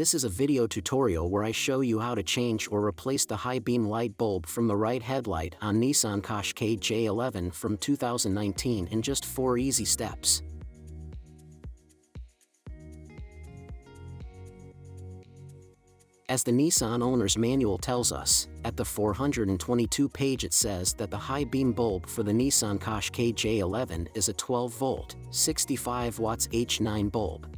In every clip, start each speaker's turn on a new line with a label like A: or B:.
A: This is a video tutorial where I show you how to change or replace the high beam light bulb from the right headlight on Nissan Qashqai J11 from 2019 in just 4 easy steps. As the Nissan owner's manual tells us, at the 422 page it says that the high beam bulb for the Nissan Qashqai J11 is a 12-volt, 65 watts H9 bulb.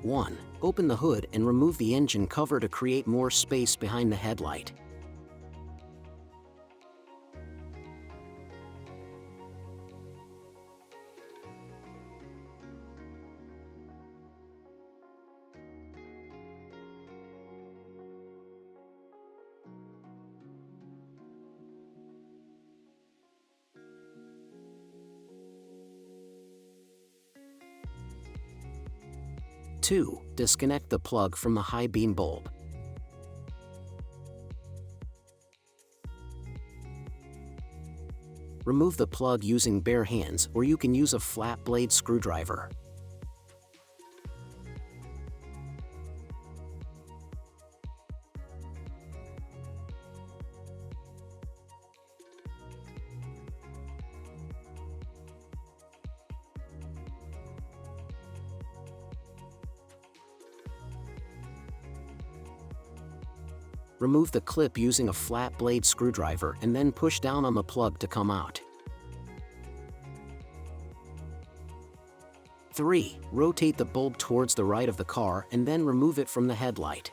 A: One, open the hood and remove the engine cover to create more space behind the headlight. 2. Disconnect the plug from the high beam bulb. Remove the plug using bare hands, or you can use a flat blade screwdriver. Remove the clip using a flat blade screwdriver and then push down on the plug to come out. 3. Rotate the bulb towards the right of the car and then remove it from the headlight.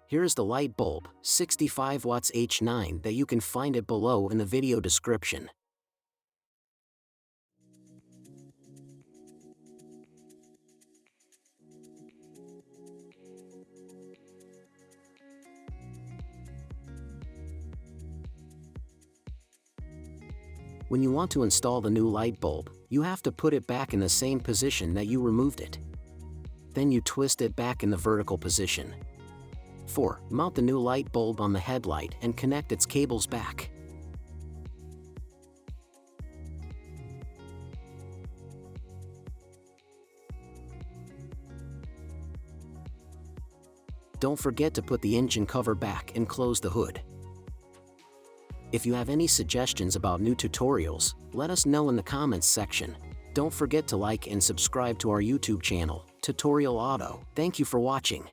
A: Here is the light bulb, 65 watts H9, that you can find it below in the video description. When you want to install the new light bulb, you have to put it back in the same position that you removed it. Then you twist it back in the vertical position. 4. Mount the new light bulb on the headlight and connect its cables back. Don't forget to put the engine cover back and close the hood. If you have any suggestions about new tutorials, let us know in the comments section. Don't forget to like and subscribe to our YouTube channel, Tutorial Auto. Thank you for watching.